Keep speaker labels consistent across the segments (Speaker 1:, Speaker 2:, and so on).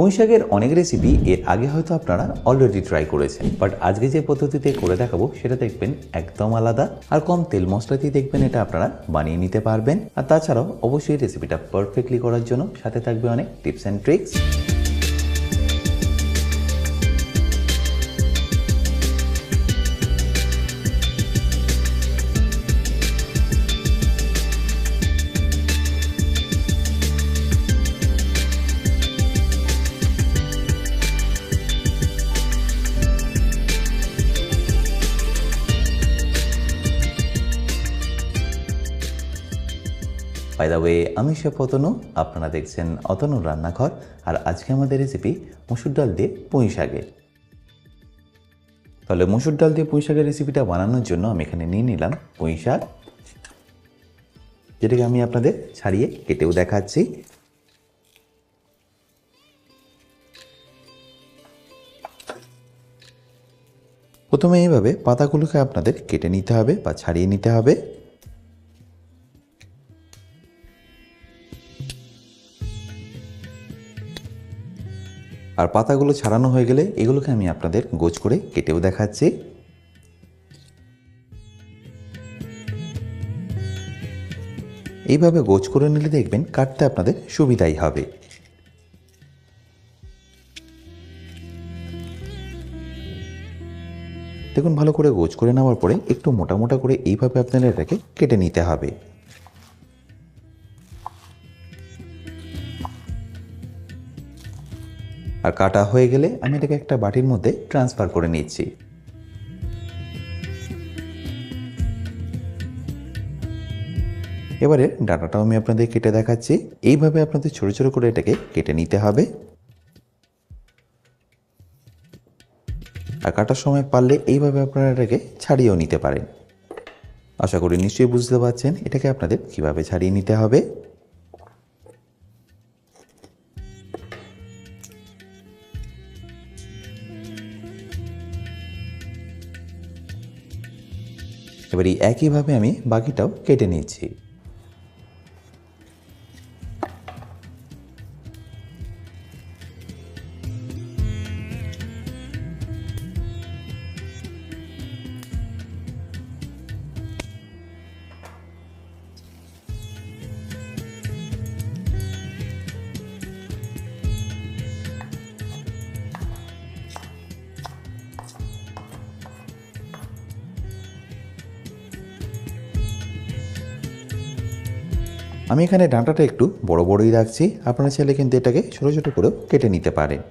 Speaker 1: পুঁই শাকের অনেক রেসিপি এর আগে হয়তো আপনারা অলরেডি ট্রাই করেছেন, বাট আজকে যে পদ্ধতিতে করে দেখাবো সেটা দেখবেন একদম আলাদা আর কম তেল মশলা দিয়ে দেখবেন এটা আপনারা বানিয়ে নিতে পারবেন। আর তাছাড়াও অবশ্যই রেসিপিটা পারফেক্টলি করার জন্য সাথে থাকবে অনেক tips and tricks. By the way, আমি শেফ অতনু, আপনারা দেখছেন অতনুর রান্নাঘর। আর আজকে আমাদের রেসিপি মসুর ডাল দিয়ে পুঁই শাকের। তাহলে মসুর ডাল দিয়ে পুঁই শাকের রেসিপিটা বানানোর জন্য আমি এখানে নিয়ে নিলাম পুঁই শাক, যেটাকে আমি আপনাদের ছাড়িয়ে কেটেও দেখাচ্ছি। প্রথমে এইভাবে পাতাগুলোকে আপনাদের কেটে নিতে হবে বা ছাড়িয়ে নিতে হবে। আর পাতাগুলো ছাড়ানো হয়ে গেলে এগুলোকে আমি আপনাদের গোছ করে কেটেও দেখাচ্ছি। এইভাবে গোছ করে নিলে দেখবেন কাটতে আপনাদের সুবিধাই হবে। দেখুন, ভালো করে গোছ করে নেওয়ার পরে একটু মোটা মোটা করে এইভাবে আপনারা এটাকে কেটে নিতে হবে। আর কাটা হয়ে গেলে আমি এটাকে একটা বাটির মধ্যে ট্রান্সফার করে নিচ্ছি। এবারে ডাঁটাটাও আমি আপনাদের কেটে দেখাচ্ছি। এইভাবে আপনাদের ছোট ছোট করে এটাকে কেটে নিতে হবে। আর কাটার সময় পারলে এইভাবে আপনারা এটাকে ছাড়িয়েও নিতে পারেন। আশা করি নিশ্চয়ই বুঝতে পারছেন এটাকে আপনাদের কিভাবে ছাড়িয়ে নিতে হবে। এবারে একইভাবে আমি বাকিটাও কেটে নিচ্ছি। আমি এখানে ডাঁটাটা একটু বড় বড়ই রাখছি, আপনারা চাইলে কিন্তু এটাকে ছোট ছোট করেও কেটে নিতে পারেন।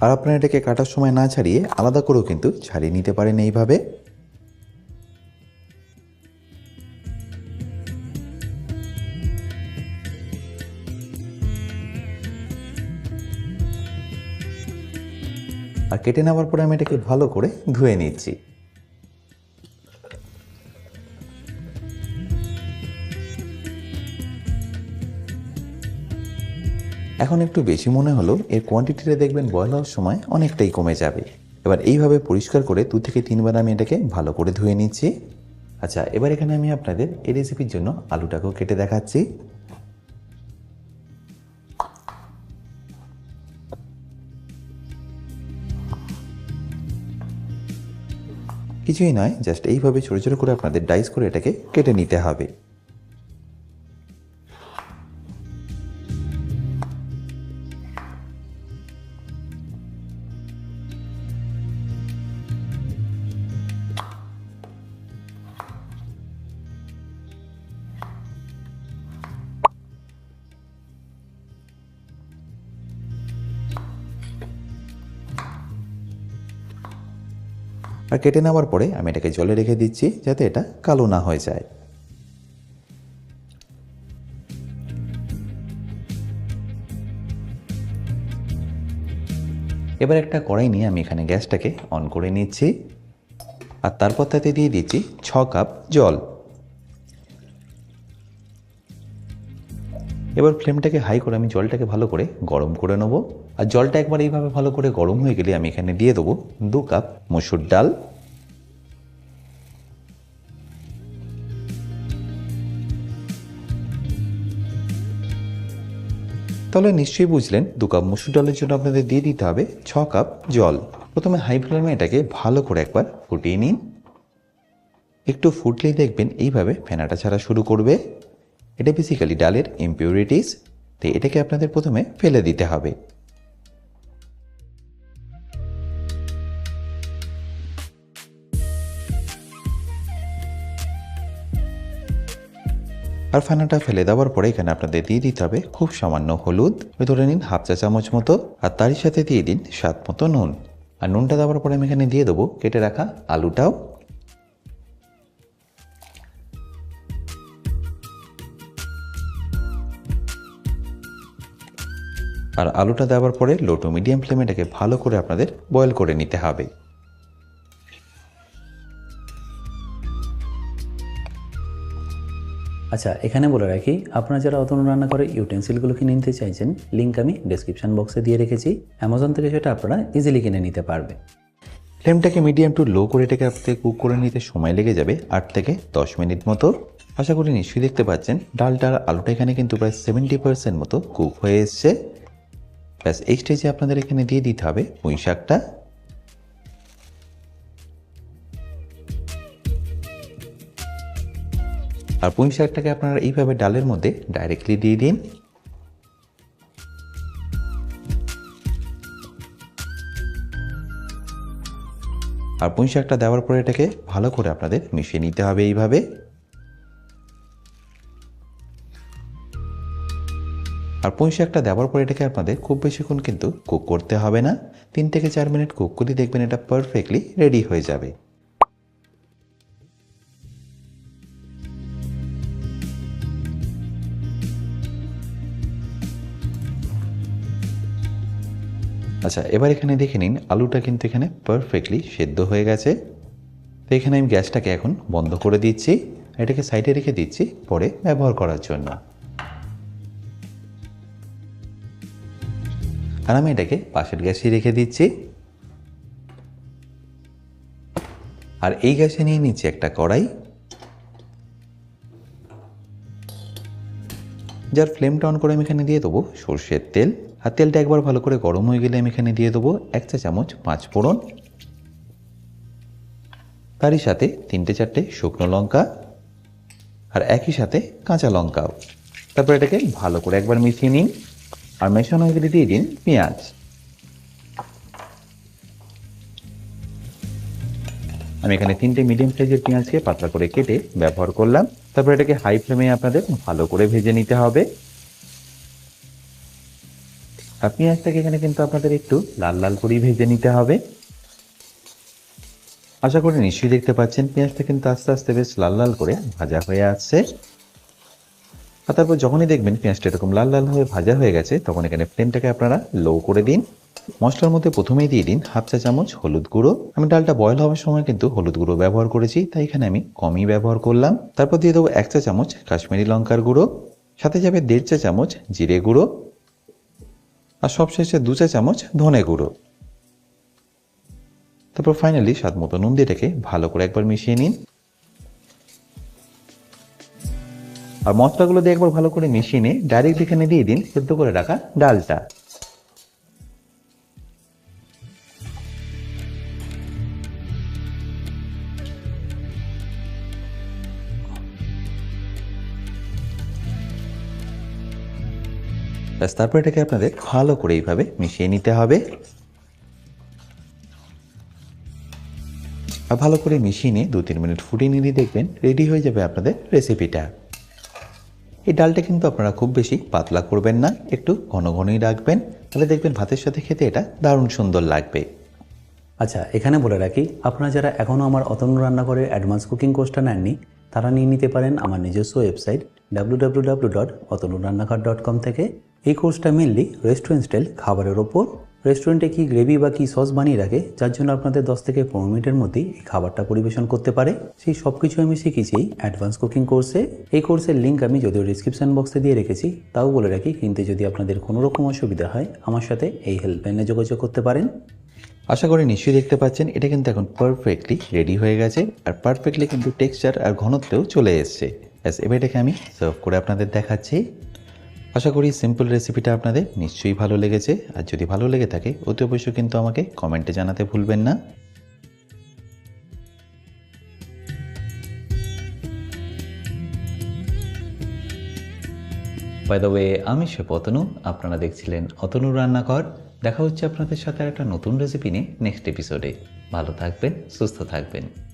Speaker 1: আর আপনারা এটাকে কাটার সময় না ছাড়িয়ে আলাদা করেও কিন্তু ছাড়িয়ে নিতে পারেন এইভাবে। আর কেটে নেওয়ার পরে আমি এটাকে ভালো করে ধুয়ে নিচ্ছি। এখন একটু বেশি মনে হলো, এর কোয়ান্টিটিটা দেখবেন বয়েল হওয়ার সময় অনেকটাই কমে যাবে। এবার এইভাবে পরিষ্কার করে 2 থেকে 3 বার আমি এটাকে ভালো করে ধুয়ে নিচ্ছি। আচ্ছা, এবার এখানে আমি আপনাদের এই রেসিপির জন্য আলুটাকেও কেটে দেখাচ্ছি। কিছুই নয়, জাস্ট এইভাবে ছোটো ছোটো করে আপনাদের ডাইস করে এটাকে কেটে নিতে হবে। আর কেটে নেওয়ার পরে আমি এটাকে জলে রেখে দিচ্ছি যাতে এটা কালো না হয়ে যায়। এবার একটা কড়াই নিয়ে আমি এখানে গ্যাসটাকে অন করে নিচ্ছি। আর তারপর তাতে দিয়ে দিচ্ছি 6 কাপ জল। এবার ফ্লেমটাকে হাই করে আমি জলটাকে ভালো করে গরম করে নেব। আর জলটা একবার এইভাবে ভালো করে গরম হয়ে গেলে আমি এখানে দিয়ে দেবো 2 কাপ মসুর ডাল। তাহলে নিশ্চয়ই বুঝলেন 2 কাপ মসুর ডালের জন্য আপনাদের দিয়ে দিতে হবে 6 কাপ জল। প্রথমে হাই ফ্লেমে এটাকে ভালো করে একবার ফুটিয়ে নিন। একটু ফুটলেই দেখবেন এইভাবে ফেনাটা ছাড়া শুরু করবে। এটা বেসিক্যালি ডালের ইমপিউরিটিস, তাই এটাকে আপনাদের প্রথমে ফেলে দিতে হবে। আর ফেনাটা ফেলে দেওয়ার পরে এখানে আপনাদের দিয়ে দিতে হবে খুব সামান্য হলুদ, ধরে নিন হাফ চা চামচ মতো, আর তারই সাথে দিয়ে দিন স্বাদ মতো নুন। আর নুনটা দেওয়ার পরে আমি এখানে দিয়ে দেবো কেটে রাখা আলুটাও। আর আলুটা দেওয়ার পরে লো টু মিডিয়াম ফ্লেমে এটাকে ভালো করে আপনাদের বয়েল করে নিতে হবে।
Speaker 2: আচ্ছা, এখানে বলে রাখি, আপনারা যারা অতনু রান্না করে ইউটেন্সিলগুলো কিনে নিতে চাইছেন, লিঙ্ক আমি ডেসক্রিপশন বক্সে দিয়ে রেখেছি। অ্যামাজন থেকে সেটা আপনারা ইজিলি কিনে নিতে পারবে।
Speaker 1: ফ্লেমটাকে মিডিয়াম টু লো করে এটাকে আপনাদের কুক করে নিতে সময় লেগে যাবে 8 থেকে 10 মিনিট মতো। আশা করি নিশ্চয়ই দেখতে পাচ্ছেন ডালটা আর আলুটা এখানে কিন্তু প্রায় 70% মতো কুক হয়ে এসছে। ব্যাস এই স্টেজে আপনাদের এখানে দিয়ে দিতে হবে পুঁই শাকটা। আর পুঁই শাকটাকে আপনারা এইভাবে ডালের মধ্যে ডাইরেক্টলি দিয়ে দিন। আর পুঁই শাকটা দেওয়ার পরে এটাকে ভালো করে আপনাদের মিশিয়ে নিতে হবে এইভাবে। আর পুঁই শাকটা দেওয়ার পরে এটাকে আপনাদের খুব বেশিক্ষণ কিন্তু কুক করতে হবে না। 3 থেকে 4 মিনিট কুক করে দেখবেন এটা পারফেক্টলি রেডি হয়ে যাবে। আচ্ছা, এবার এখানে দেখে নিন আলুটা কিন্তু এখানে পারফেক্টলি সেদ্ধ হয়ে গেছে। তো এখানে আমি গ্যাসটাকে এখন বন্ধ করে দিচ্ছি, এটাকে সাইডে রেখে দিচ্ছি পরে ব্যবহার করার জন্য। আর আমি এটাকে পাশের গ্যাসে রেখে দিচ্ছি। আর এই গ্যাসে নিয়ে নিচ্ছি একটা কড়াই, যার ফ্লেমটা অন করে আমি এখানে দিয়ে দেবো সর্ষের তেল। আর তেলটা একবার ভালো করে গরম হয়ে গেলে আমি এখানে দিয়ে দেবো 1 চা চামচ 5 ফোড়ন, তারই সাথে 3-4টে শুকনো লঙ্কা আর একই সাথে কাঁচা লঙ্কাও। তারপর এটাকে ভালো করে একবার মিশিয়ে নিন। আর মেশানো হয়ে গেলে দিয়ে দিন পেঁয়াজ। আমি এখানে 3টে মিডিয়াম সাইজের পেঁয়াজকে পাতলা করে কেটে ব্যবহার করলাম। তারপর এটাকে হাই ফ্লেমে আপনাদের ভালো করে ভেজে নিতে হবে। আর পেঁয়াজটাকে এখানে কিন্তু আপনাদের একটু লাল লাল করেই ভেজে নিতে হবে। আশা করি নিশ্চয়ই দেখতে পাচ্ছেন পেঁয়াজটা কিন্তু আস্তে আস্তে বেশ লাল লাল করে ভাজা হয়ে আসছে। আর তারপর যখনই দেখবেন পেঁয়াজটা এরকম লাল লাল হয়ে ভাজা হয়ে গেছে, তখন এখানে ফ্লেমটাকে আপনারা লো করে দিন। মশলার মধ্যে প্রথমেই দিয়ে দিন হাফ চা চামচ হলুদ গুঁড়ো। আমি ডালটা বয়েল হওয়ার সময় কিন্তু হলুদ গুঁড়ো ব্যবহার করেছি, তাই এখানে আমি কমই ব্যবহার করলাম। তারপর দিয়ে দেবো 1 চা চামচ কাশ্মীরি লঙ্কার গুঁড়ো, সাথে যাবে 1.5 চা চামচ জিরে গুঁড়ো, আর সবশেষে 2 চা চামচ ধনে গুঁড়ো। তারপর ফাইনালি স্বাদ মতো নুন দিয়ে রেখে ভালো করে একবার মিশিয়ে নিন। আর মশলাগুলো দিয়ে একবার ভালো করে মিশিয়ে নিয়ে ডাইরেক্ট এখানে দিয়ে দিন সেদ্ধ করে রাখা ডালটা। ব্যাস, তারপর এটাকে আপনাদের ভালো করে এইভাবে মিশিয়ে নিতে হবে। আর ভালো করে মিশিয়ে নিয়ে 2-3 মিনিট ফুটিয়ে নিয়ে দেখবেন রেডি হয়ে যাবে আপনাদের রেসিপিটা। এই ডালটা কিন্তু আপনারা খুব বেশি পাতলা করবেন না, একটু ঘন ঘনই রাখবেন, তাহলে দেখবেন ভাতের সাথে খেতে এটা দারুণ সুন্দর লাগবে।
Speaker 2: আচ্ছা, এখানে বলে রাখি, আপনারা যারা এখনও আমার অতনু রান্না করে অ্যাডভান্স কুকিং কোর্সটা নেননি, তারা নিয়ে নিতে পারেন আমার নিজস্ব ওয়েবসাইট www.otonurannakar.com থেকে। এই কোর্সটা মেনলি রেস্টুরেন্ট স্টাইল খাবারের ওপর। রেস্টুরেন্টে কি গ্রেভি বা কি সস বানিয়ে রাখে, যার জন্য আপনাদের 10 থেকে 15 মিনিটের মধ্যেই এই খাবারটা পরিবেশন করতে পারে, সেই সব কিছু আমি শিখেছি অ্যাডভান্স কুকিং কোর্সে। এই কোর্সের লিঙ্ক আমি যদিও ডিসক্রিপশন বক্সে দিয়ে রেখেছি, তাও বলে রাখি কিনতে যদি আপনাদের কোনো রকম অসুবিধা হয় আমার সাথে এই হেল্পলাইনে যোগাযোগ করতে পারেন।
Speaker 1: আশা করি নিশ্চয়ই দেখতে পাচ্ছেন এটা কিন্তু এখন পারফেক্টলি রেডি হয়ে গেছে, আর পারফেক্টলি কিন্তু টেক্সচার আর ঘনত্বেও চলে এসছে। এবার এটাকে আমি সার্ভ করে আপনাদের দেখাচ্ছি। আশা করি সিম্পল রেসিপিটা আপনাদের নিশ্চয়ই ভালো লেগেছে। আর যদি ভালো লেগে থাকে অতি অবশ্যই কিন্তু আমাকে কমেন্টে জানাতে ভুলবেন না। বাই দ্য ওয়ে, আমি শেফ অতনু, আপনারা দেখছিলেন অতনু রান্নাঘর। দেখা হচ্ছে আপনাদের সাথে একটা নতুন রেসিপি নিয়ে নেক্সট এপিসোডে। ভালো থাকবেন, সুস্থ থাকবেন।